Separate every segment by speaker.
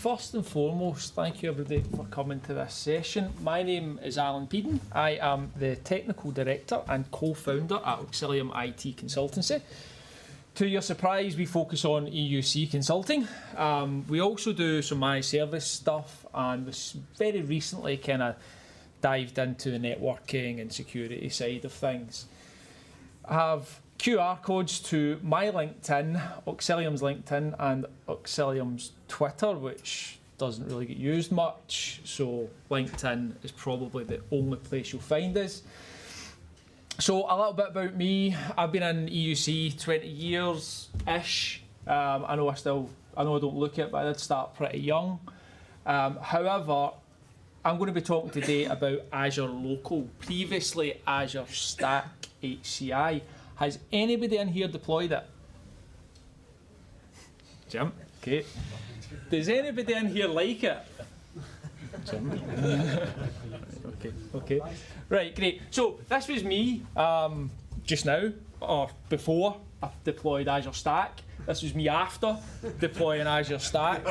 Speaker 1: first and foremost, thank you everybody for coming to this session. My name is Alyn Peden. I am the Technical Director and co-founder at Auxilium IT Consultancy. To your surprise, we focus on EUC consulting. We also do some managed service stuff, and very recently kind of dived into the networking and security side of things. I have QR codes to my LinkedIn, Auxilium's LinkedIn, and Auxilium's Twitter, which doesn't really get used much, so LinkedIn is probably the only place you'll find us. So a little bit about me. I've been in EUC 20 years-ish. I know I don't look it, but I did start pretty young. However, I'm going to be talking today about Azure Local, previously Azure Stack HCI. Has anybody in here deployed it? Jim? Okay. Does anybody in here like it? Jim? Okay. Right, great. So this was me just now, or before I deployed Azure Stack. This was me after deploying Azure Stack.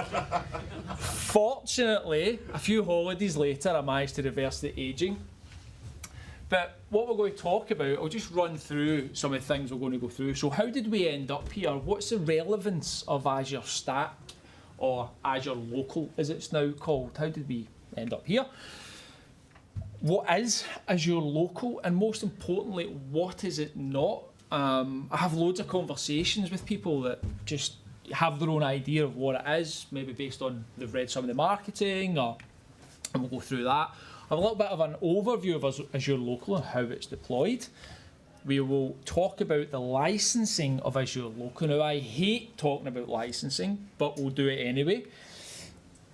Speaker 1: Fortunately, a few holidays later, I managed to reverse the aging. But what we're going to talk about, I'll just run through some of the things we're going to go through. So how did we end up here? What's the relevance of Azure Stack, or Azure Local as it's now called? How did we end up here? What is Azure Local? And most importantly, what is it not? I have loads of conversations with people that just have their own idea of what it is, maybe based on they've read some of the marketing, and we'll go through that. A little bit of an overview of Azure Local and how it's deployed. We will talk about the licensing of Azure Local. Now, I hate talking about licensing, but we'll do it anyway.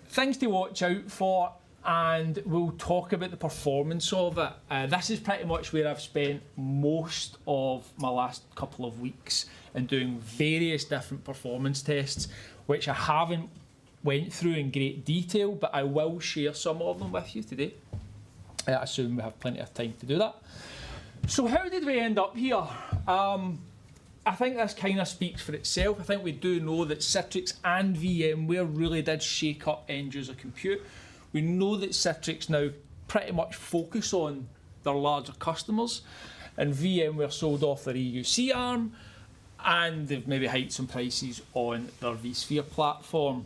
Speaker 1: Things to watch out for, and we'll talk about the performance of it. This is pretty much where I've spent most of my last couple of weeks in doing various different performance tests, which I haven't went through in great detail, but I will share some of them with you today. I assume we have plenty of time to do that. So how did we end up here? I think this kind of speaks for itself. I think we do know that Citrix and VMware really did shake up end user compute. We know that Citrix now pretty much focus on their larger customers, and VMware sold off their EUC arm, and they've maybe hiked some prices on their vSphere platform.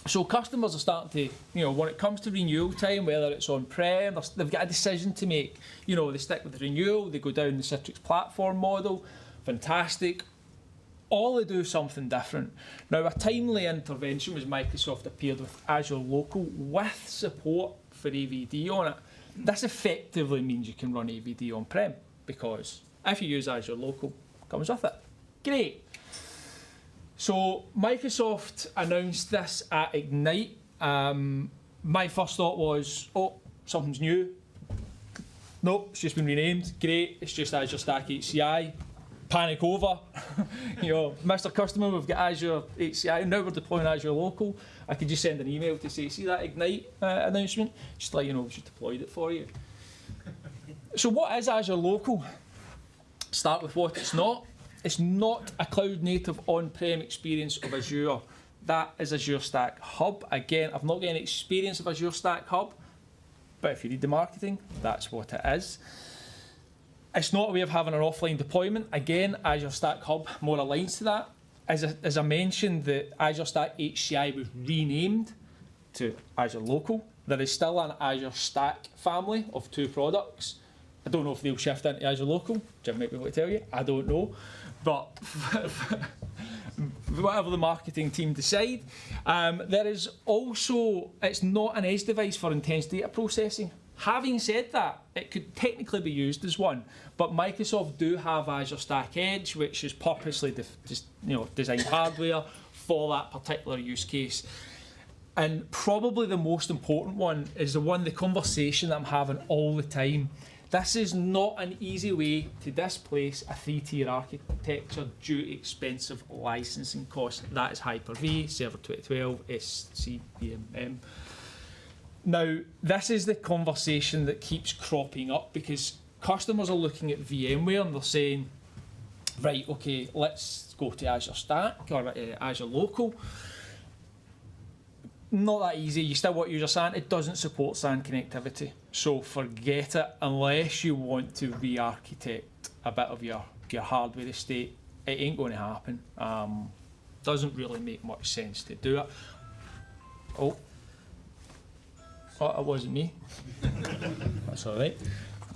Speaker 1: So customers are starting to, when it comes to renewal time, whether it's on-prem, they've got a decision to make. They stick with the renewal, they go down the Citrix platform model, fantastic. Or they do something different. Now, a timely intervention was Microsoft appeared with Azure Local with support for AVD on it. This effectively means you can run AVD on-prem, because if you use Azure Local, it comes with it. Great. So Microsoft announced this at Ignite. My first thought was, something's new. Nope, it's just been renamed. Great, it's just Azure Stack HCI. Panic over. Mr. Customer, we've got Azure HCI. Now we're deploying Azure Local. I could just send an email to say, see that Ignite announcement? Just let you know we've just deployed it for you. So what is Azure Local? Start with what it's not. It's not a cloud-native on-prem experience of Azure. That is Azure Stack Hub. Again, I've not got any experience of Azure Stack Hub, but if you read the marketing, that's what it is. It's not a way of having an offline deployment. Again, Azure Stack Hub more aligns to that. As I mentioned, the Azure Stack HCI was renamed to Azure Local. There is still an Azure Stack family of 2 products. I don't know if they'll shift into Azure Local. Jim might be able to tell you. I don't know. But whatever the marketing team decide. There is also, it's not an edge device for intense data processing. Having said that, it could technically be used as one, but Microsoft do have Azure Stack Edge, which is purposely designed hardware for that particular use case. And probably the most important one is the conversation that I'm having all the time. This is not an easy way to displace a 3-tier architecture due to expensive licensing costs. That is Hyper-V, Server 2012, SCVMM. Now, this is the conversation that keeps cropping up, because customers are looking at VMware and they're saying, right, okay, let's go to Azure Stack or Azure Local. not that easy. You still want to use your SAN. It doesn't support SAN connectivity. So forget it unless you want to re-architect a bit of your hardware estate. It ain't going to happen. Doesn't really make much sense to do it. Oh, it wasn't me. That's all right.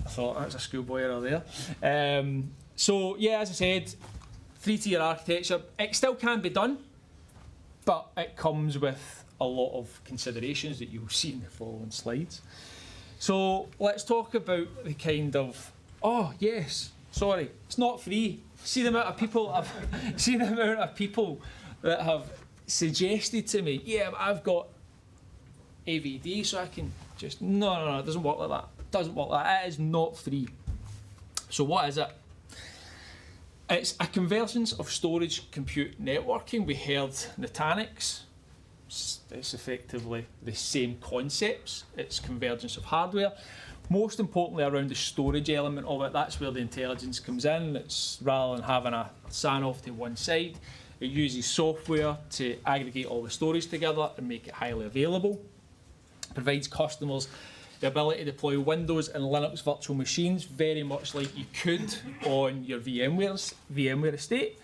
Speaker 1: I thought that was a schoolboy error there. So yeah, as I said, 3-tier architecture. It still can be done, but it comes with a lot of considerations that you'll see in the following slides. So let's talk about the kind of, oh yes, sorry, it's not free. See the amount of people that have suggested to me, yeah, but I've got AVD, so I can just, no, it doesn't work like that. It doesn't work like that. It is not free. So what is it? It's a convergence of storage, compute, networking. We heard Nutanix. It's effectively the same concepts. It's convergence of hardware. Most importantly, around the storage element of it, that's where the intelligence comes in. It's rather than having a SAN off to one side, it uses software to aggregate all the storage together and make it highly available. It provides customers the ability to deploy Windows and Linux virtual machines, very much like you could on your VMware estate.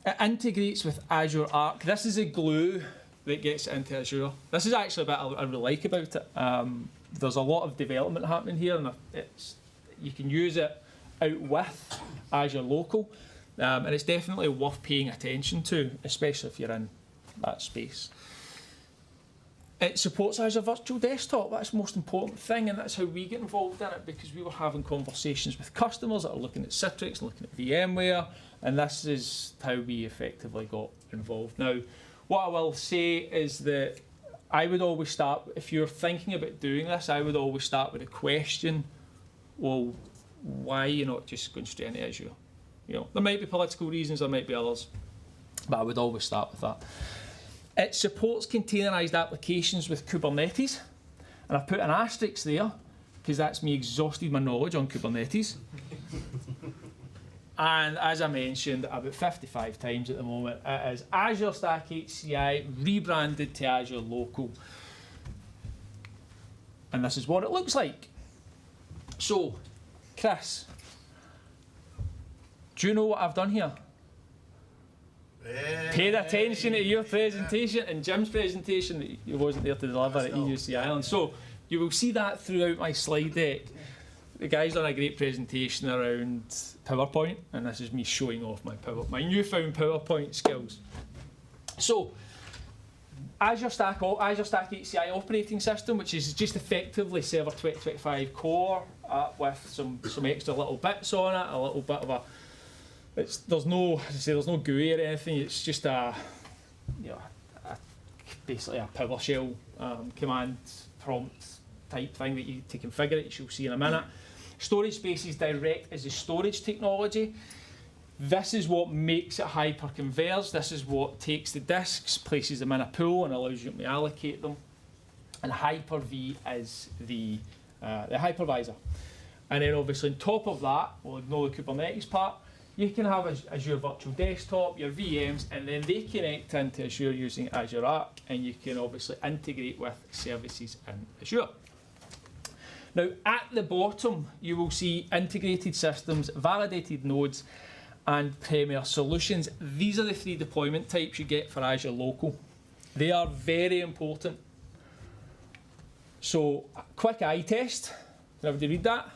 Speaker 1: It integrates with Azure Arc. This is a glue that gets into Azure. This is actually a bit I really like about it. There's a lot of development happening here, and you can use it out with Azure Local, and it's definitely worth paying attention to, especially if you're in that space. It supports Azure Virtual Desktop. That's the most important thing, and that's how we get involved in it, because we were having conversations with customers that are looking at Citrix, looking at VMware, and this is how we effectively got involved. Now, what I will say is that I would always start, if you're thinking about doing this, I would always start with a question, well, why are you not just going straight into Azure? You know, there might be political reasons, there might be others, but I would always start with that. It supports containerized applications with Kubernetes, and I've put an asterisk there because that's me exhausted my knowledge on Kubernetes. And as I mentioned about 55 times at the moment, it is Azure Stack HCI rebranded to Azure Local. And this is what it looks like. So, Chris, do you know what I've done here? Paid attention to your presentation and Jim's presentation that you wasn't there to deliver at EUC Alyn. So you will see that throughout my slide deck. The guy's done a great presentation around PowerPoint, and this is me showing off my newfound PowerPoint skills. So Azure Stack HCI operating system, which is just effectively Server 2025 core with some extra little bits on it, a little bit of a. There's no GUI or anything. It's just basically a PowerShell command prompt type thing that you to configure it. You'll see in a minute. Storage spaces direct as a storage technology. This is what makes it hyper-converged. This is what takes the disks, places them in a pool, and allows you to allocate them. And Hyper-V is the hypervisor. And then obviously on top of that, we'll ignore the Kubernetes part. You can have Azure Virtual Desktop, your VMs, and then they connect into Azure using Azure Arc, and you can obviously integrate with services in Azure. Now, at the bottom, you will see integrated systems, validated nodes, and Premier solutions. These are the 3 deployment types you get for Azure Local. They are very important. So, quick eye test. Can everybody read that?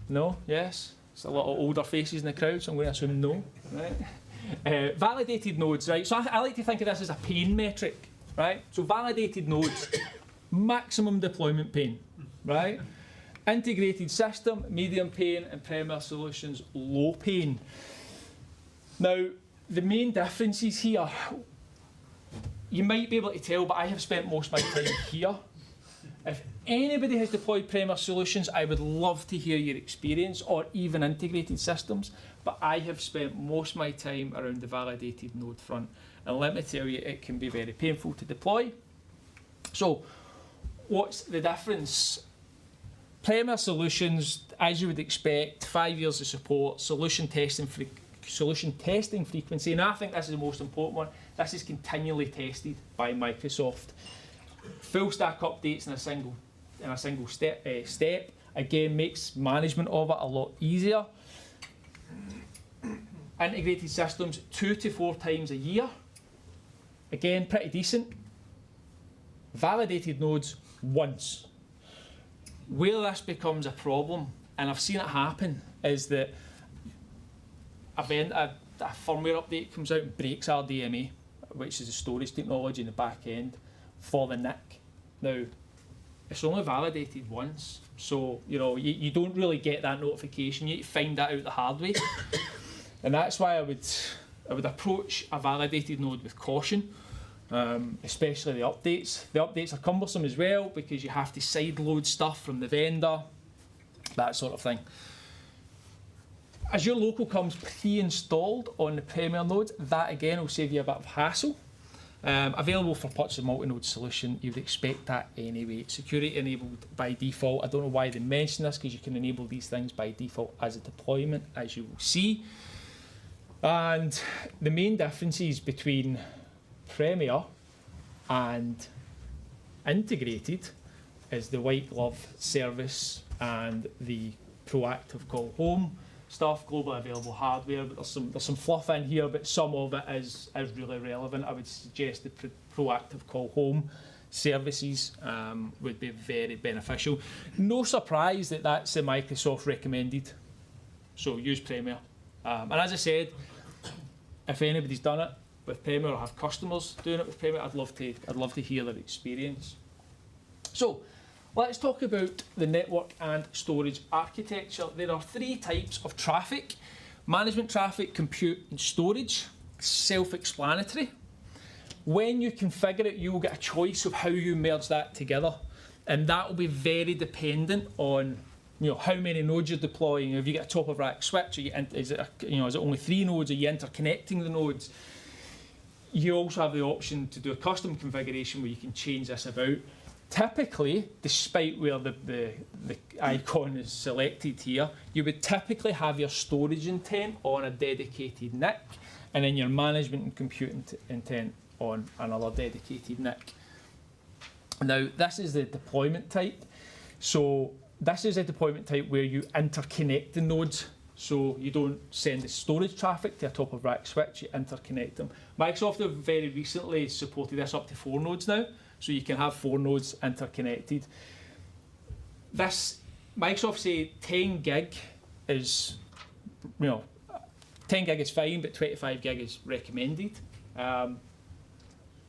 Speaker 1: No? Yes? It's a lot of older faces in the crowd, so I'm going to assume no. Right? Validated nodes, right? So I like to think of this as a pain metric, right? So validated nodes, maximum deployment pain, right? Integrated system, medium pain, and Premier solutions, low pain. Now, the main differences here, you might be able to tell, but I have spent most of my time here. If anybody has deployed Premier solutions, I would love to hear your experience, or even integrated systems, but I have spent most of my time around the validated node front. And let me tell you, it can be very painful to deploy. So, what's the difference? Premier solutions, as you would expect, 5 years of support, solution testing for solution testing frequency, and I think this is the most important one, this is continually tested by Microsoft. Full stack updates in a single step, again, makes management of it a lot easier. Integrated systems 2 to 4 times a year, again, pretty decent. Validated nodes once. Where this becomes a problem, and I've seen it happen, is that a firmware update comes out and breaks RDMA, which is the storage technology in the back end for the NIC. Now, it's only validated once, so you don't really get that notification. You need to find that out the hard way, and that's why I would approach a validated node with caution. Especially the updates. The updates are cumbersome as well because you have to sideload stuff from the vendor, that sort of thing. Azure Local comes pre-installed on the Premier nodes. That again will save you a bit of hassle. Available for purchase of multi-node solution, you would expect that anyway. Security enabled by default. I don't know why they mention this because you can enable these things by default as a deployment, as you will see. And the main differences between Premier and integrated is the white glove service and the proactive call home stuff, globally available hardware. But there's some fluff in here, but some of it is really relevant. I would suggest the proactive call home services would be very beneficial. No surprise that that's the Microsoft recommended. So use Premier. And as I said, if anybody's done it with Premier or have customers doing it with Premier, I'd love to hear their experience. So let's talk about the network and storage architecture. There are 3 types of traffic: management traffic, compute and storage. Self-explanatory. When you configure it, you will get a choice of how you merge that together, and that will be very dependent on how many nodes you're deploying. If you get a top of rack switch, is it only 3 nodes? Are you interconnecting the nodes? You also have the option to do a custom configuration where you can change this about. Typically, despite where the icon is selected here, you would typically have your storage intent on a dedicated NIC, and then your management and compute intent on another dedicated NIC. Now, this is the deployment type. So this is a deployment type where you interconnect the nodes. So you don't send the storage traffic to a top of rack switch, you interconnect them. Microsoft have very recently supported this up to 4 nodes now, so you can have 4 nodes interconnected. This, Microsoft say 10 gig is, 10 gig is fine, but 25 gig is recommended.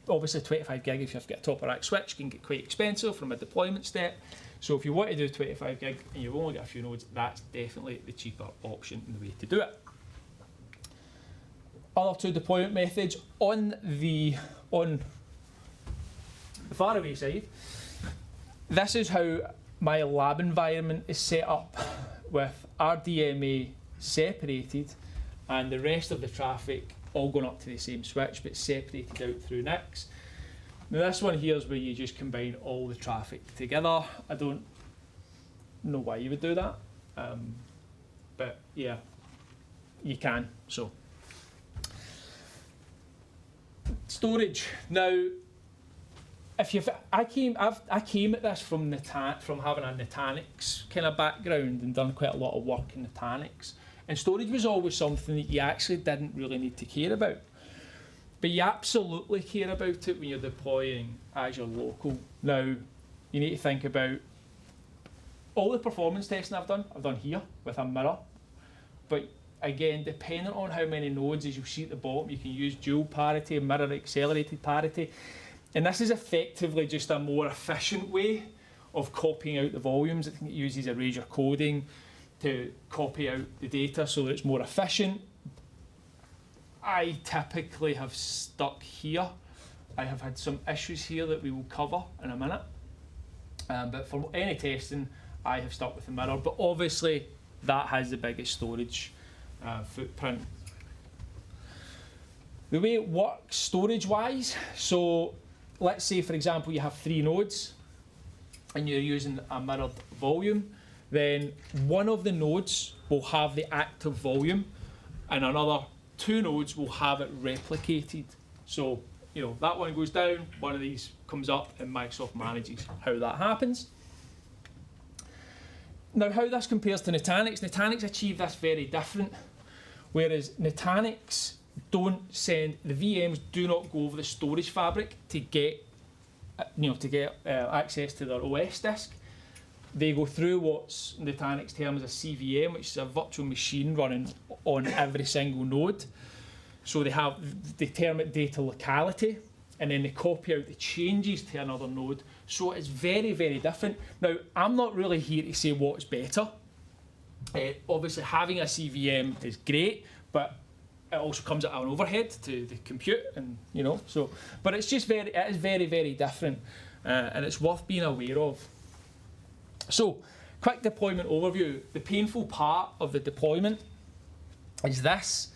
Speaker 1: Obviously 25 gig, if you have to get a top of rack switch, can get quite expensive from a deployment step. So if you want to do 25 gig and you've only got a few nodes, that's definitely the cheaper option and the way to do it. Other 2 deployment methods on the faraway side. This is how my lab environment is set up, with RDMA separated and the rest of the traffic all going up to the same switch but separated out through NICs. Now this one here is where you just combine all the traffic together. I don't know why you would do that, but yeah, you can. So storage. Now, I came at this from having a Nutanix kind of background and done quite a lot of work in Nutanix, and storage was always something that you actually didn't really need to care about. But you absolutely care about it when you're deploying Azure Local. Now, you need to think about all the performance testing I've done here with a mirror. But again, depending on how many nodes, as you'll see at the bottom, you can use dual parity, mirror accelerated parity. And this is effectively just a more efficient way of copying out the volumes. I think it uses Erasure coding to copy out the data so that it's more efficient. I typically have stuck here. I have had some issues here that we will cover in a minute. But for any testing, I have stuck with the mirror. But obviously, that has the biggest storage footprint. The way it works storage-wise, so let's say, for example, you have 3 nodes and you're using a mirrored volume, then one of the nodes will have the active volume and another 2 nodes will have it replicated. So, that one goes down, one of these comes up, and Microsoft manages how that happens. Now, how this compares to Nutanix, Nutanix achieve this very different, whereas Nutanix don't send, the VMs do not go over the storage fabric to get, access to their OS disk. They go through what's Nutanix terms as a CVM, which is a virtual machine running on every single node. So they term it data locality, and then they copy out the changes to another node. So it's very, very different. Now, I'm not really here to say what's better. Obviously, having a CVM is great, but it also comes at an overhead to the compute, and but it is very, very different, and it's worth being aware of. So, quick deployment overview. The painful part of the deployment is this,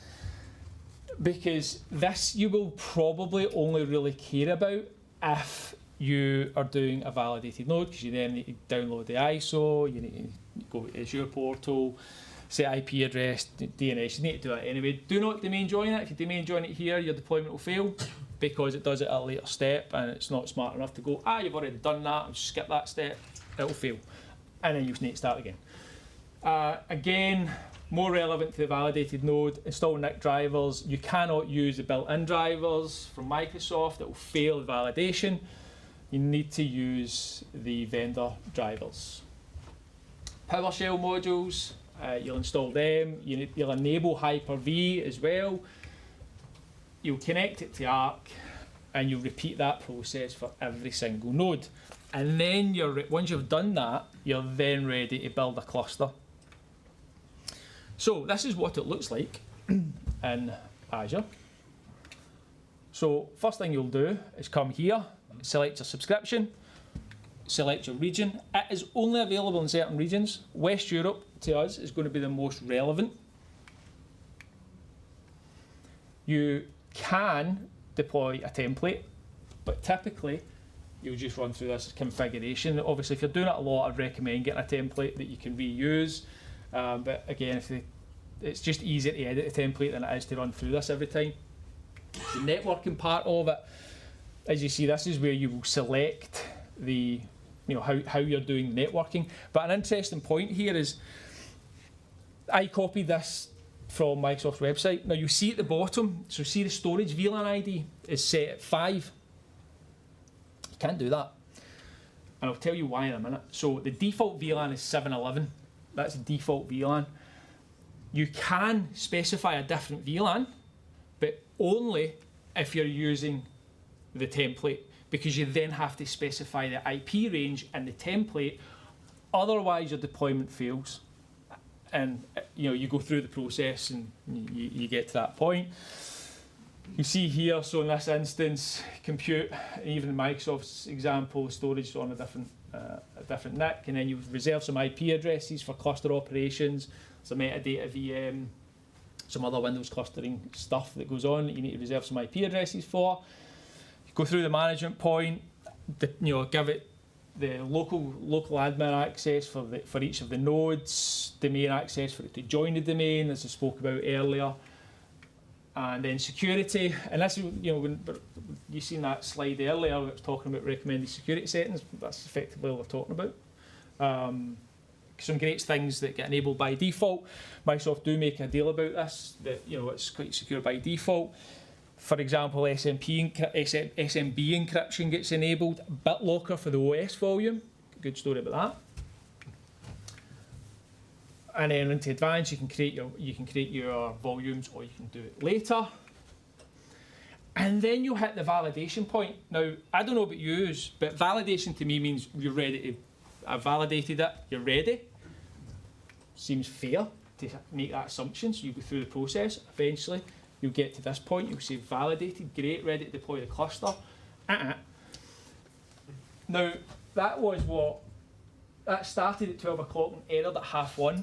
Speaker 1: because this you will probably only really care about if you are doing a validated node, because you then need to download the ISO, you need to go to Azure portal, set IP address, DNS. You need to do that anyway. Do not domain join it. If you domain join it here, your deployment will fail, because it does it at a later step, and it's not smart enough to go, you've already done that, just skip that step, it'll fail. And then you need to start again. Again, more relevant to the validated node, install NIC drivers. You cannot use the built-in drivers from Microsoft, it will fail the validation. You need to use the vendor drivers. PowerShell modules, you'll install them. You'll enable Hyper-V as well. You'll connect it to Arc, and you'll repeat that process for every single node. And then once you've done that, you're then ready to build a cluster. So this is what it looks like in Azure. So first thing you'll do is come here, select your subscription, select your region. It is only available in certain regions. West Europe, to us, is going to be the most relevant. You can deploy a template, but typically you'll just run through this configuration. Obviously, if you're doing it a lot, I'd recommend getting a template that you can reuse. But again, it's just easier to edit a template than it is to run through this every time. The networking part of it, as you see, this is where you will select the, how you're doing networking. But an interesting point here is, I copied this from Microsoft's website. Now you see at the bottom, so see the storage VLAN ID is set at 5. You can't do that, and I'll tell you why in a minute. So the default VLAN is 711. That's the default VLAN. You can specify a different VLAN, but only if you're using the template, because you then have to specify the IP range in the template. Otherwise, your deployment fails, and you go through the process and you get to that point. You see here, so in this instance, compute, and even in Microsoft's example, storage is on a different NIC, and then you reserve some IP addresses for cluster operations, some metadata VM, some other Windows clustering stuff that goes on that you need to reserve some IP addresses for. You go through the management point, give it the local admin access for each of the nodes, domain access for it to join the domain, as I spoke about earlier. And then security, and that's, when you seen that slide earlier, it was talking about recommended security settings. That's effectively what we're talking about. Some great things that get enabled by default. Microsoft do make a deal about this, that it's quite secure by default. For example, SMB encryption gets enabled. BitLocker for the OS volume. Good story about that. And then into advanced, you can create your volumes, or you can do it later. And then you hit the validation point. Now, I don't know about you, but validation to me means you're ready to. I've validated it. You're ready. Seems fair to make that assumption. So you go through the process. Eventually, you'll get to this point. You'll say validated, great, ready to deploy the cluster. Now, that started at 12 o'clock and ended at 1:30.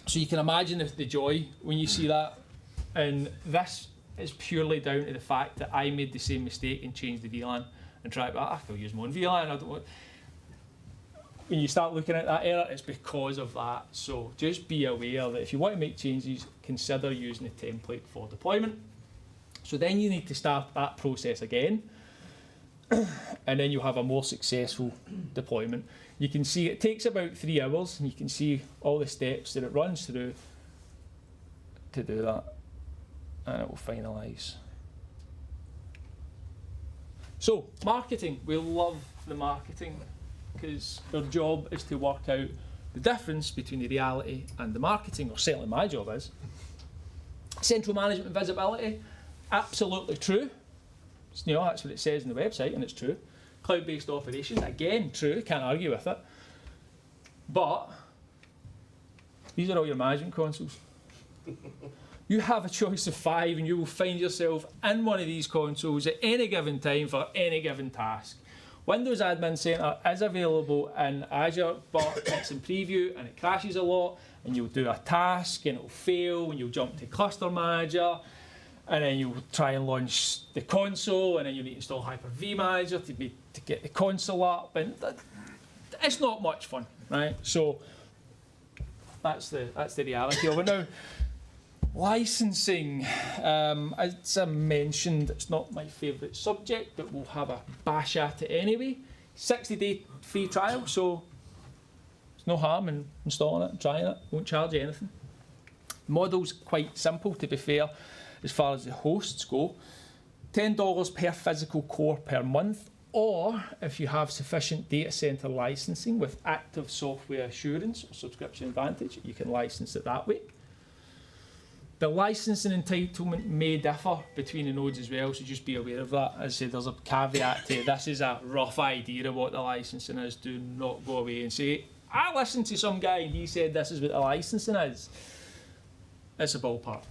Speaker 1: So you can imagine the joy when you see that. And this is purely down to the fact that I made the same mistake and changed the VLAN and tried, I can use my own VLAN. when you start looking at that error, it's because of that. So just be aware that if you want to make changes, consider using the template for deployment. So then you need to start that process again, and then you'll have a more successful deployment. You can see it takes about 3 hours, and you can see all the steps that it runs through to do that, and it will finalise. So marketing, we love the marketing because our job is to work out the difference between the reality and the marketing, or certainly my job is. Central management visibility, absolutely true. You know, that's what it says on the website, and it's true. Cloud-based operations, again, true, can't argue with it. But these are all your management consoles. You have a choice of 5, and you will find yourself in one of these consoles at any given time for any given task. Windows Admin Center is available in Azure, but it's in preview and it crashes a lot, and you'll do a task and it'll fail, and you'll jump to Cluster Manager, and then you'll try and launch the console, and then you need to install Hyper-V Manager to get the console up, and it's not much fun, right? So that's the reality of it. Now, licensing, as I mentioned, it's not my favourite subject, but we'll have a bash at it anyway. 60-day free trial, so there's no harm in installing it and trying it. Won't charge you anything. Model's quite simple, to be fair, as far as the hosts go. $10 per physical core per month, or if you have sufficient data centre licensing with active software assurance or subscription advantage, you can license it that way. The licensing entitlement may differ between the nodes as well, so just be aware of that. As I said, there's a caveat to it. This is a rough idea of what the licensing is. Do not go away and say, I listened to some guy and he said this is what the licensing is. It's a ballpark.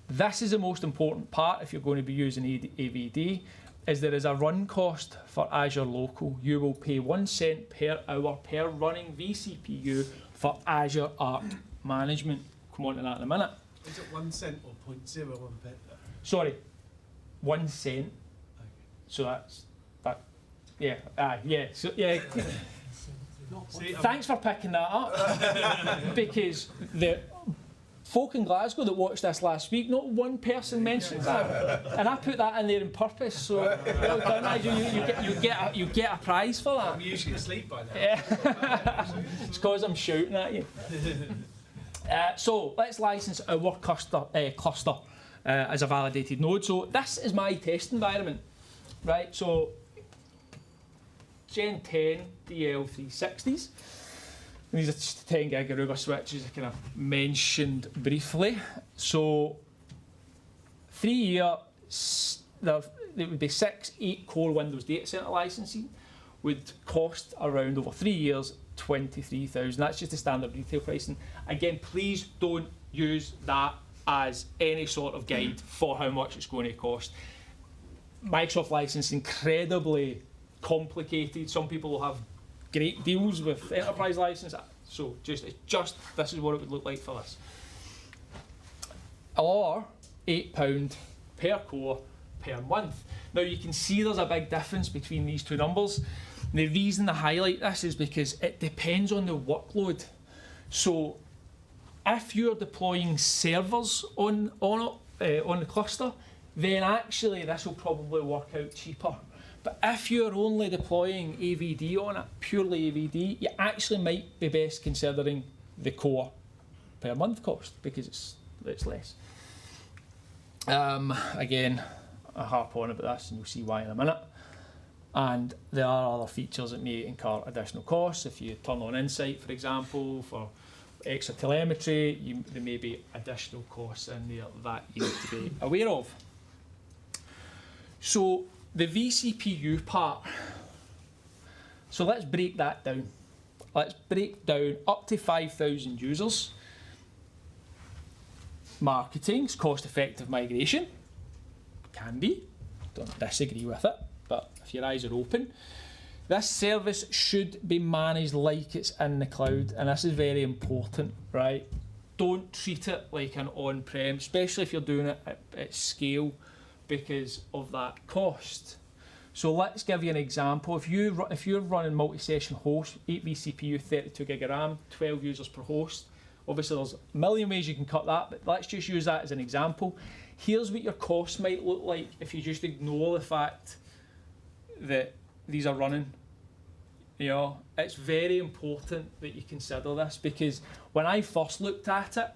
Speaker 1: This is the most important part if you're going to be using AVD, is there is a run cost for Azure Local. You will pay 1 cent per hour per running vCPU for Azure Arc management. Come on to that in a minute.
Speaker 2: Is it 1 cent or 0.01 pence?
Speaker 1: Sorry, 1 cent.
Speaker 2: Okay.
Speaker 1: So that's that. Yeah. Yeah. So yeah. Thanks for picking that up, because the folk in Glasgow that watched this last week, not one person mentioned that, and I put that in there on purpose. So well done, Nigel. You get a prize for that.
Speaker 2: I'm usually asleep by now.
Speaker 1: Yeah. It's because I'm shouting at you. So let's license our cluster as a validated node. So this is my test environment, right? So Gen 10 DL360s. And these are just 10 gig Aruba switches I kind of mentioned briefly. So 3 year, there would be 6 8-core Windows data center licensing would cost around over 3 years 23,000. That's just the standard retail pricing. Again, please don't use that as any sort of guide for how much it's going to cost. Microsoft licensing incredibly complicated. Some people will have great deals with enterprise license. So just this is what it would look like for us. Or £8 per core per month. Now you can see there's a big difference between these two numbers. The reason I highlight this is because it depends on the workload. So if you're deploying servers on the cluster, then actually this will probably work out cheaper. But if you're only deploying AVD on it, purely AVD, you actually might be best considering the core per month cost, because it's less. Again, I harp on about this and you'll see why in a minute. And there are other features that may incur additional costs. If you turn on Insight, for example, for extra telemetry, there may be additional costs in there that you need to be aware of. So the vCPU part, so let's break that down. Let's break down up to 5,000 users. Marketing's cost-effective migration. Can be, don't disagree with it, but if your eyes are open, this service should be managed like it's in the cloud, and this is very important, right? Don't treat it like an on-prem, especially if you're doing it at scale, because of that cost. So let's give you an example. If you're running multi-session host, 8 vCPU, 32 gig of RAM, 12 users per host, obviously there's a million ways you can cut that, but let's just use that as an example. Here's what your costs might look like if you just ignore the fact that these are running. You know, it's very important that you consider this, because when I first looked at it,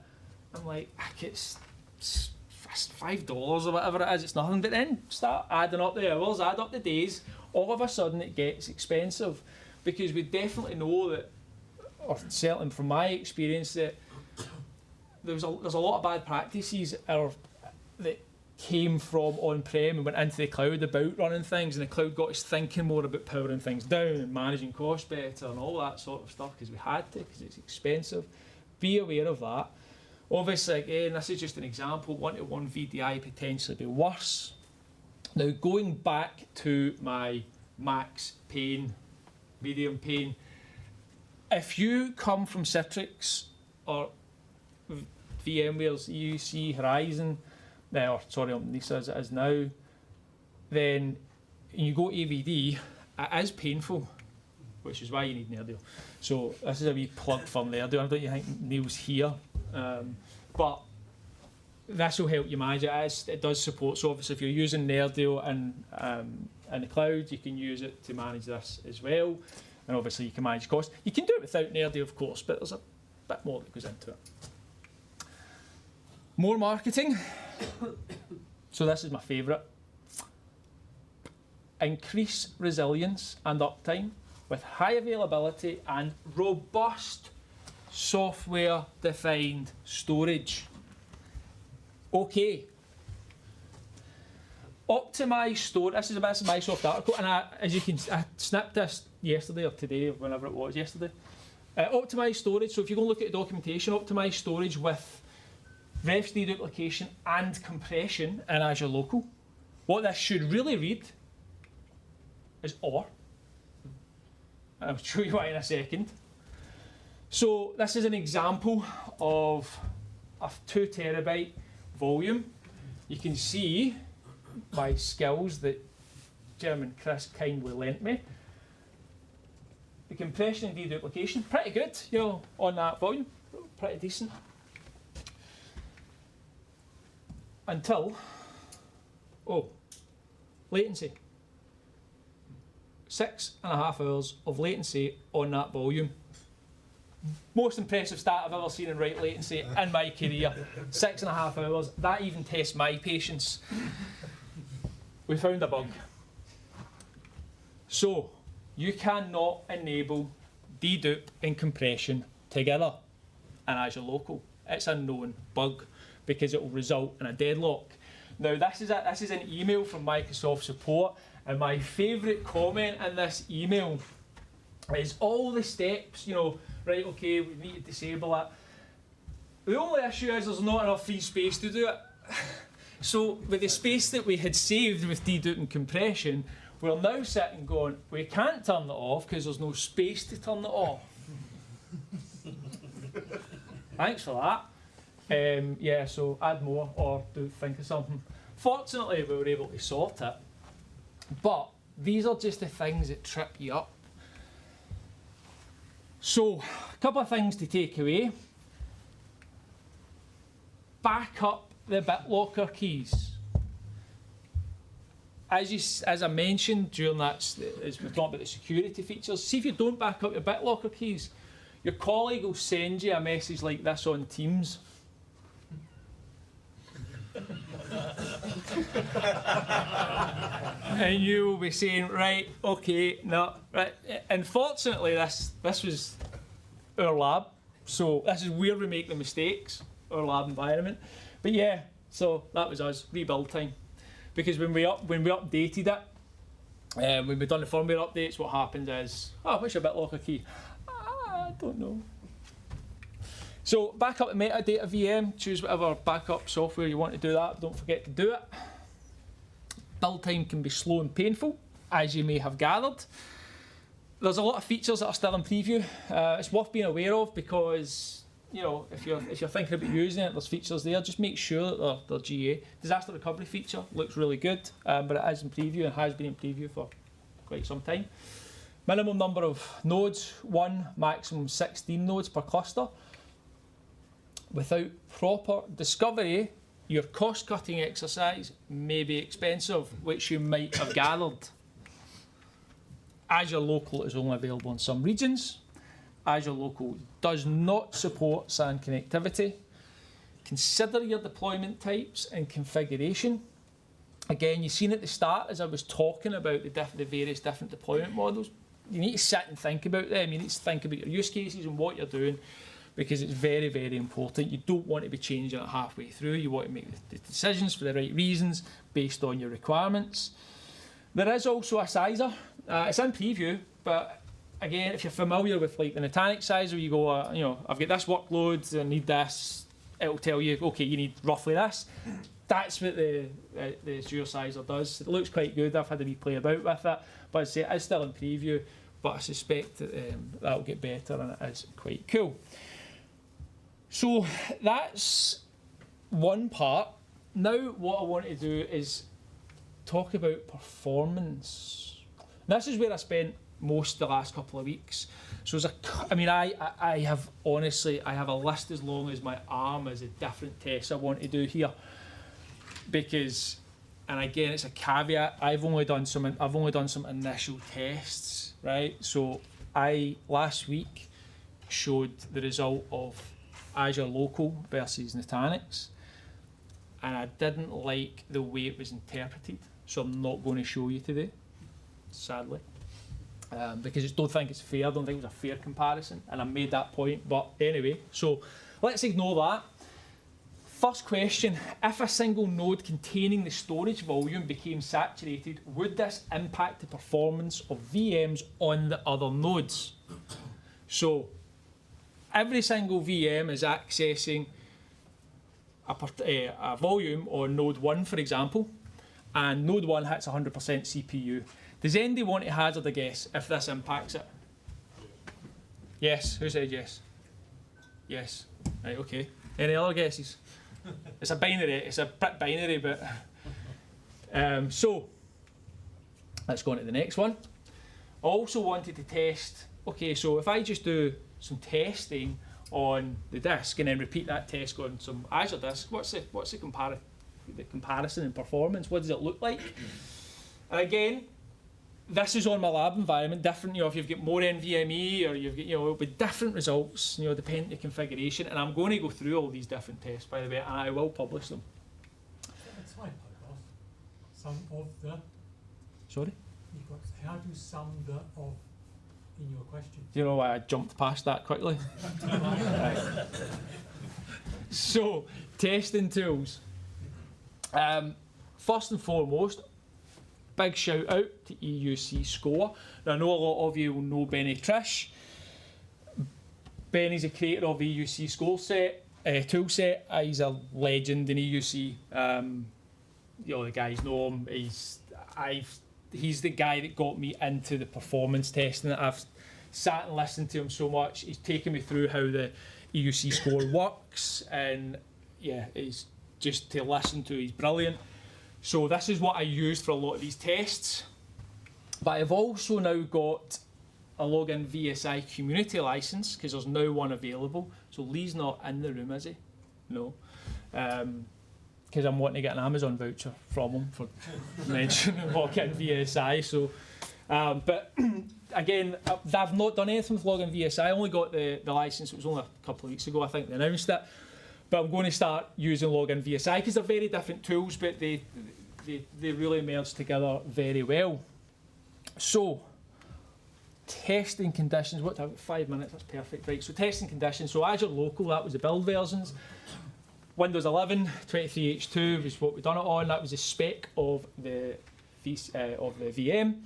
Speaker 1: I'm like, it's $5 or whatever it is, it's nothing. But then start adding up the hours, add up the days, all of a sudden it gets expensive, because we definitely know that, or certainly from my experience, that there's a lot of bad practices that came from on-prem and went into the cloud about running things, and the cloud got us thinking more about powering things down and managing costs better and all that sort of stuff, because we had to, because it's expensive. Be aware of that. Obviously, again, this is just an example. 1-to-1 VDI potentially be worse. Now, going back to my max pain, medium pain, if you come from Citrix or VMware's EUC Horizon, or sorry, Lisa as it is now, then you go AVD, it is painful, which is why you need Nerdio. So this is a wee plug for Nerdio. I don't think Neil's here, but this will help you manage it. It does support. So obviously, if you're using Nerdio in the cloud, you can use it to manage this as well. And obviously, you can manage costs. You can do it without Nerdio, of course, but there's a bit more that goes into it. More marketing. So this is my favourite. Increase resilience and uptime with high availability and robust software-defined storage. Okay. Optimise storage. This is a Microsoft article, and I snipped this yesterday or today, or whenever it was yesterday. Optimise storage. So if you go and look at the documentation, optimise storage with refs deduplication and compression in Azure Local. What this should really read is OR. I'll show you why in a second. So this is an example of a 2 terabyte volume. You can see my skills that Jim and Chris kindly lent me. The compression and deduplication, pretty good, you know, on that volume, pretty decent. Until, latency. 6.5 hours of latency on that volume. Most impressive stat I've ever seen in write latency in my career. 6.5 hours. That even tests my patience. We found a bug. So, you cannot enable dedupe and compression together in Azure Local. It's a known bug, because it will result in a deadlock. Now, this is an email from Microsoft support, and my favourite comment in this email is all the steps, you know, right, okay, we need to disable it. The only issue is there's not enough free space to do it. So with the space that we had saved with dedupe and compression, we're now sitting going, we can't turn it off because there's no space to turn it off. Thanks for that. Yeah, so add more or think of something. Fortunately, we were able to sort it, but these are just the things that trip you up. So, a couple of things to take away. Back up the BitLocker keys. As I mentioned during that, as we talked about the security features, see if you don't back up your BitLocker keys, your colleague will send you a message like this on Teams. And you will be saying, right, okay, no, right. Unfortunately, this was our lab, so this is where we make the mistakes, our lab environment. But yeah, so that was us, rebuild time. Because when we updated it, when we done the firmware updates, what happened is, what's your BitLocker key? I don't know. So back up the metadata VM, choose whatever backup software you want to do that, don't forget to do it. Build time can be slow and painful, as you may have gathered. There's a lot of features that are still in preview. It's worth being aware of because you know, if you're thinking about using it, there's features there. Just make sure that they're GA. Disaster recovery feature looks really good, but it is in preview and has been in preview for quite some time. Minimum number of nodes, 1, maximum 16 nodes per cluster. Without proper discovery, your cost-cutting exercise may be expensive, which you might have gathered. Azure Local is only available in some regions. Azure Local does not support SAN connectivity. Consider your deployment types and configuration. Again, you've seen at the start as I was talking about the various different deployment models. You need to sit and think about them. You need to think about your use cases and what you're doing, because it's very, very important. You don't want to be changing it halfway through. You want to make the decisions for the right reasons based on your requirements. There is also a sizer. It's in preview, but again, if you're familiar with like the Nutanix sizer, you go, you know, I've got this workload, I need this. It'll tell you, okay, you need roughly this. That's what the Azure sizer does. It looks quite good. I've had a wee play about with it, but I say it's still in preview. But I suspect that that'll get better, and it is quite cool. So that's one part. Now what I want to do is talk about performance. This is where I spent most of the last couple of weeks. So I have honestly, I have a list as long as my arm as of different tests I want to do here. Because, and again, it's a caveat, I've only done some initial tests, right? So I last week showed the result of Azure Local versus Nutanix, and I didn't like the way it was interpreted, so I'm not going to show you today, sadly, because I don't think it's fair. I don't think it was a fair comparison, and I made that point. But anyway, so let's ignore that. First question, if a single node containing the storage volume became saturated, would this impact the performance of VMs on the other nodes? So every single VM is accessing a volume on node 1, for example, and node 1 hits 100% CPU. Does anybody want to hazard a guess if this impacts it? Yes, who said yes? Yes, right, okay. Any other guesses? It's a bit binary, but so let's go on to the next one. I also wanted to test, okay, so if I just do some testing on the disk and then repeat that test on some Azure disk, what's the comparison in performance? What does it look like? And again, this is on my lab environment, different, you know, if you've got more NVMe or you've got, you know, with different results, you know, depending on the configuration. And I'm going to go through all these different tests, by the way, and I will publish them.
Speaker 3: That's fine, some of the.
Speaker 1: Sorry?
Speaker 3: How do sum the of in your question?
Speaker 1: Do you know why I jumped past that quickly? So, testing tools. First and foremost, big shout out to EUC Score. Now, I know a lot of you will know Benny Trish. Benny's the creator of the EUC Score tool set. He's a legend in EUC. You know, the guys know him. He's the guy that got me into the performance testing. I've sat and listened to him so much. He's taken me through how the EUC Score works, and yeah, he's just to listen to. He's brilliant. So this is what I used for a lot of these tests. But I've also now got a login VSI community license, because there's now one available. So Lee's not in the room, is he? No. Because I'm wanting to get an Amazon voucher from him for mentioning login VSI. So, but again, I've not done anything with login VSI. I only got the license, it was only a couple of weeks ago, I think they announced it. But I'm going to start using login VSI because they're very different tools, but they really merge together very well. So, testing conditions. What time? 5 minutes. That's perfect, right? So testing conditions. So Azure Local, that was the build versions. Windows 11 23H2 was what we done it on. That was the spec of the VM.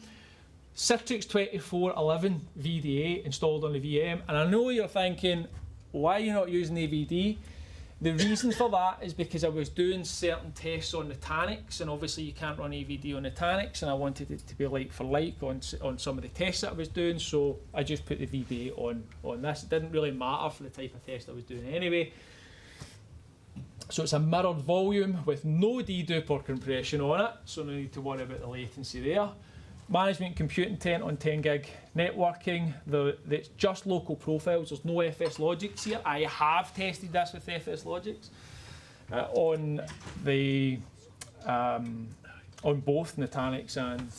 Speaker 1: Citrix 2411 VDA installed on the VM. And I know you're thinking, why are you not using AVD? The reason for that is because I was doing certain tests on Nutanix, and obviously you can't run AVD on Nutanix, and I wanted it to be like for like on some of the tests that I was doing, so I just put the VBA on this. It didn't really matter for the type of test I was doing anyway. So it's a mirrored volume with no dedupe or compression on it, so no need to worry about the latency there. Management compute intent on 10 gig networking. It's just local profiles. There's no FS logics here. I have tested this with FS logics on both Nutanix and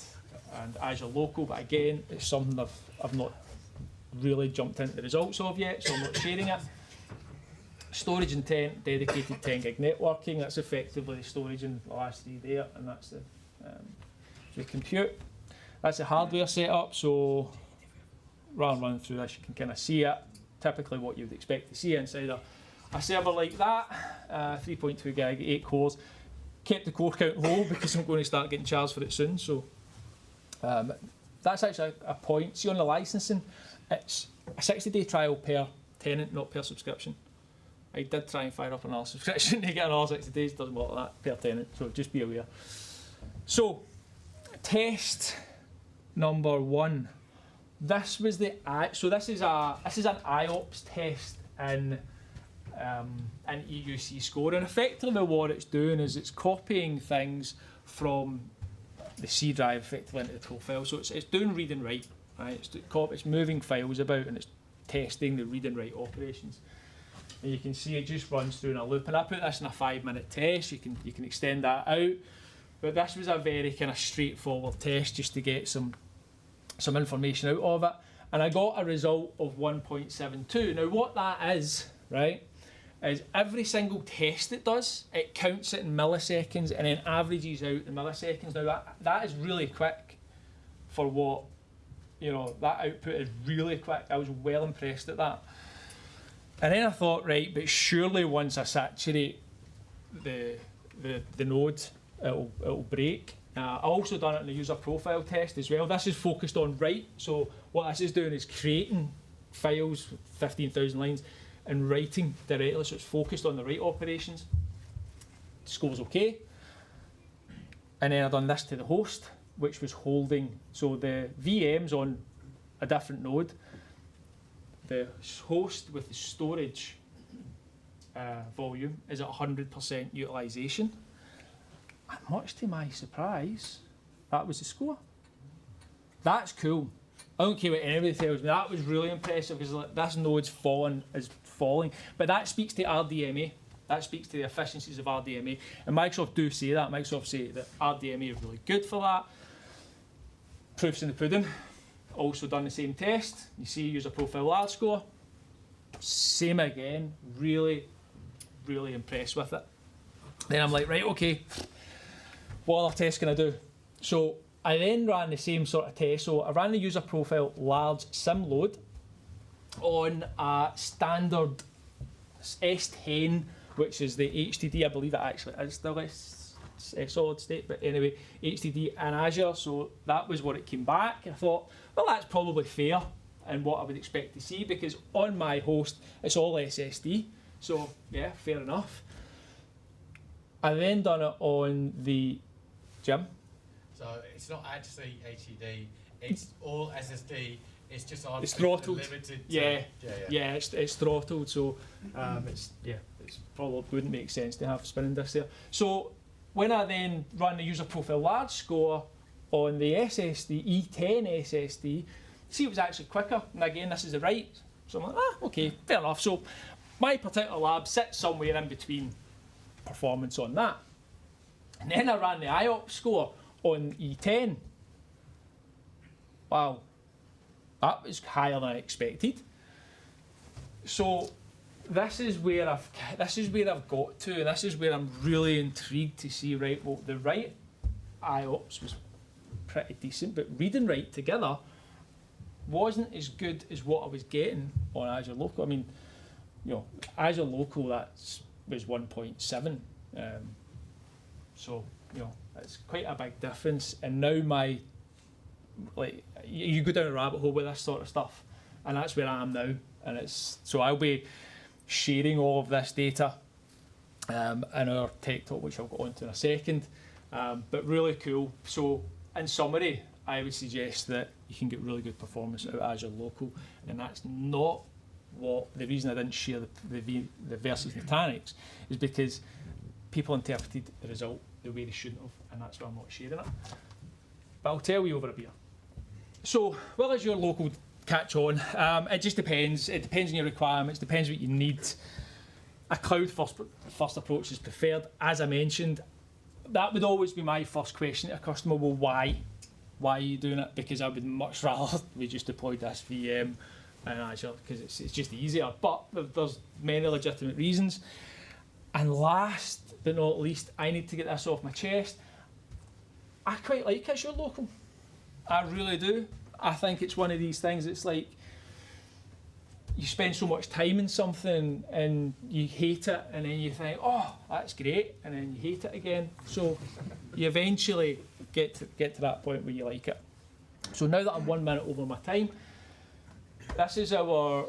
Speaker 1: Azure Local. But again, it's something I've not really jumped into the results of yet, so I'm not sharing it. Storage intent, dedicated 10 gig networking. That's effectively the storage in the last three there, and that's the compute. That's the hardware setup, so rather than run through this, you can kind of see it, typically what you would expect to see inside a server like that. 3.2 gig, 8 cores. Kept the core count low because I'm going to start getting charged for it soon, so that's actually a point. See, on the licensing, it's a 60-day trial per tenant, not per subscription. I did try and fire up another subscription to get another 60 days, doesn't work like that per tenant, so just be aware. So, test number 1. This was this is an IOPS test in EUC score, and effectively what it's doing is it's copying things from the C drive effectively into the profile. So it's doing read and write, right? It's moving files about and it's testing the read and write operations. And you can see it just runs through in a loop. And I put this in a 5-minute test. You can extend that out. But this was a very kind of straightforward test just to get some information out of it. And I got a result of 1.72. Now what that is, right, is every single test it does, it counts it in milliseconds and then averages out in milliseconds. Now that is really quick for what, that output is really quick. I was well impressed at that. And then I thought, right, but surely once I saturate the node, it'll break. I also done it in the user profile test as well. This is focused on write. So what this is doing is creating files, 15,000 lines, and writing directly. So it's focused on the write operations. Score's okay. And then I've done this to the host, which was holding. So the VM's on a different node. The host with the storage volume is at 100% utilisation. And much to my surprise, that was the score. That's cool. I don't care what anybody tells me. That was really impressive because this node's falling. But that speaks to RDMA. That speaks to the efficiencies of RDMA. And Microsoft do say that. Microsoft say that RDMA is really good for that. Proofs in the pudding. Also done the same test. You see user profile large score. Same again. Really, really impressed with it. Then I'm like, right, okay. What other test can I do? So I then ran the same sort of test. So I ran the user profile large sim load on a standard S10, which is the HDD. I believe it actually is still solid state, but anyway, HDD and Azure. So that was what it came back. I thought, well, that's probably fair and what I would expect to see because on my host it's all SSD. So yeah, fair enough. I then done it on the Jim.
Speaker 4: So it's not actually HDD, it's all SSD. It's just on.
Speaker 1: It's throttled.
Speaker 4: Limited
Speaker 1: Yeah, it's throttled. So it's probably wouldn't make sense to have spinning disk there. So when I then ran the user profile large score on the SSD, E10 SSD, see it was actually quicker. And again, this is the write. So I'm like, okay, fair enough. So my particular lab sits somewhere in between performance on that. And then I ran the IOPS score on E10. Wow, that was higher than I expected. So this is where I've got to, and this is where I'm really intrigued to see. Right, well, the write IOPS was pretty decent, but read and write together wasn't as good as what I was getting on Azure Local. I mean, Azure Local was 1.7. So it's quite a big difference. And now you go down a rabbit hole with this sort of stuff, and that's where I am now. And so I'll be sharing all of this data in our tech talk, which I'll go on to in a second. But really cool. So in summary, I would suggest that you can get really good performance out of Azure Local, and that's not what the reason I didn't share the versus Nutanix is because people interpreted the result the way they shouldn't have, and that's why I'm not sharing it. But I'll tell you over a beer. So, will Azure Local catch on? It just depends. It depends on your requirements, depends what you need. A cloud first approach is preferred. As I mentioned, that would always be my first question to a customer. Well, why? Why are you doing it? Because I would much rather we just deployed this VM in Azure because it's just easier. But there's many legitimate reasons. And last but not least, I need to get this off my chest. I quite like Azure Local. I really do. I think it's one of these things. It's like you spend so much time in something and you hate it, and then you think, oh, that's great, and then you hate it again. So you eventually get to that point where you like it. So now that I'm 1 minute over my time, this is our,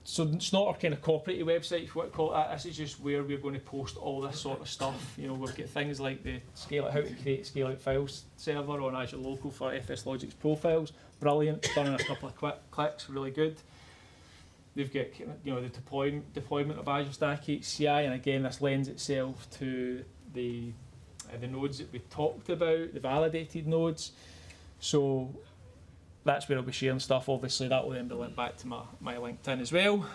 Speaker 1: so it's not our kind of corporate website, if you want to call it that. This is just where we're going to post all this sort of stuff. You know, we've got things like the how to create a scale out files server on Azure Local for FS Logic's profiles. Brilliant, done in a couple of clicks, really good. They've got, you know, the deployment of Azure Stack HCI, and again, this lends itself to the nodes that we talked about, the validated nodes. So that's where I'll be sharing stuff. Obviously, that will then be linked back to my LinkedIn as well.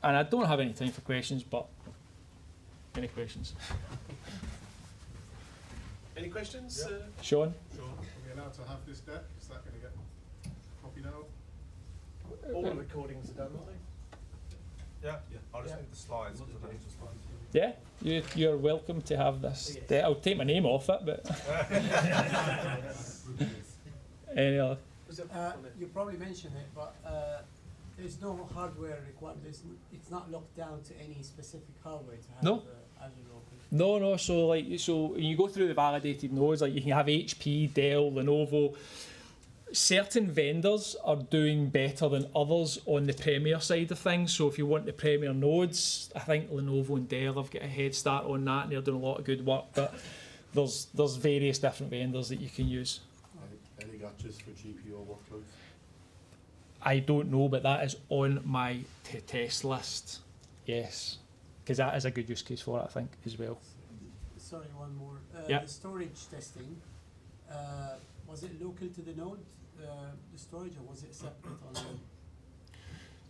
Speaker 1: And I don't have any time for questions, but any questions?
Speaker 2: Any questions?
Speaker 5: Yeah.
Speaker 1: Sean?
Speaker 5: Sure. Are we allowed to have this deck? Is that going to get copied out?
Speaker 2: All the recordings are done, aren't they?
Speaker 6: Yeah, I'll just need the slides because I don't use the slides.
Speaker 1: Yeah, you're welcome to have this. I'll take my name off it, but any other?
Speaker 7: You probably mentioned it, but there's no hardware required. It's not locked down to any specific hardware to have
Speaker 1: No.
Speaker 7: Azure Local.
Speaker 1: No. So when you go through the validated nodes, like you can have HP, Dell, Lenovo. Certain vendors are doing better than others on the Premier side of things. So if you want the Premier nodes, I think Lenovo and Dell have got a head start on that, and they're doing a lot of good work. But there's various different vendors that you can use.
Speaker 5: Any gotchas for GPU workloads?
Speaker 1: I don't know, but that is on my test list. Yes, because that is a good use case for it, I think, as well.
Speaker 7: Sorry, one more.
Speaker 1: Yeah.
Speaker 7: The storage testing, was it local to the node, the storage, or was it separate on the...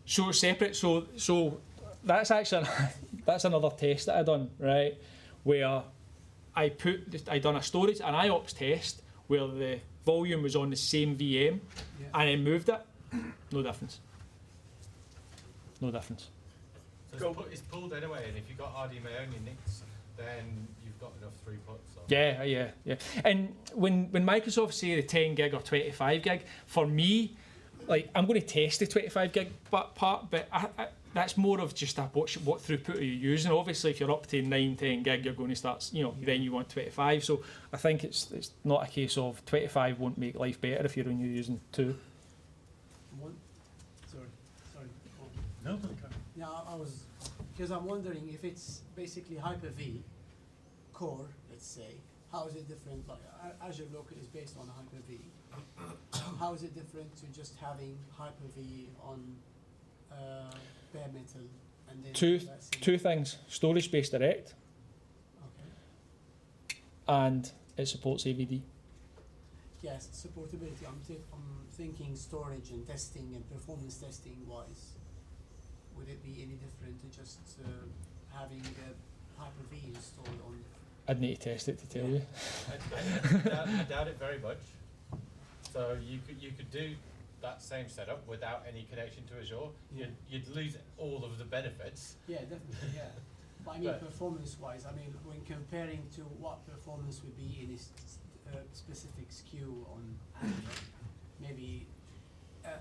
Speaker 1: So separate. So that's actually that's another test that I done, right? Where I done a storage and IOPS test where the volume was on the same VM,
Speaker 7: Yeah.
Speaker 1: and I moved it. No difference. No difference.
Speaker 4: So it's pulled anyway, and if you've got RDMA on your NICs, then you've got enough throughput. So.
Speaker 1: Yeah. And when Microsoft say the 10 gig or 25 gig, for me, like I'm going to test the 25 gig part, but that's more of just what throughput are you using. Obviously, if you're up to 9, 10 gig, you're going to start, then you want 25. So I think it's not a case of 25 won't make life better if you're only using 2.
Speaker 7: Sorry.
Speaker 5: No.
Speaker 7: Yeah, because I'm wondering if it's basically Hyper-V core, let's say, how is it different? Like Azure Local is based on Hyper-V. How is it different to just having Hyper-V on bare metal and then
Speaker 1: Two things: storage space direct,
Speaker 7: Okay.
Speaker 1: and it supports AVD.
Speaker 7: Yes, supportability. I'm thinking storage and testing and performance testing wise. Would it be any different to just having Hyper-V installed on?
Speaker 1: I'd need to test it to tell you.
Speaker 4: I doubt it very much. So you could do that same setup without any connection to Azure.
Speaker 7: Yeah.
Speaker 4: You'd lose all of the benefits.
Speaker 7: Yeah, definitely. Yeah. But I mean,
Speaker 4: But-
Speaker 7: performance-wise, I mean, when comparing to what performance would be in a specific SKU on Azure, maybe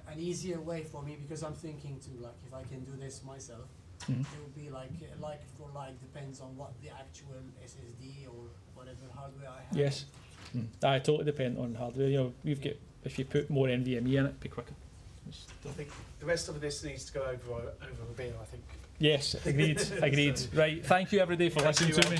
Speaker 7: an easier way for me, because I'm thinking to like, if I can do this myself,
Speaker 1: Mhm.
Speaker 7: it would be like for like, depends on what the actual SSD or whatever hardware I have.
Speaker 1: Yes. I totally depend on hardware. We've got, if you put more NVMe in it, it'd be quicker.
Speaker 2: I think the rest of this needs to go over a beer, I think,
Speaker 1: Yes, agreed. Right. Thank you everybody for listening to me.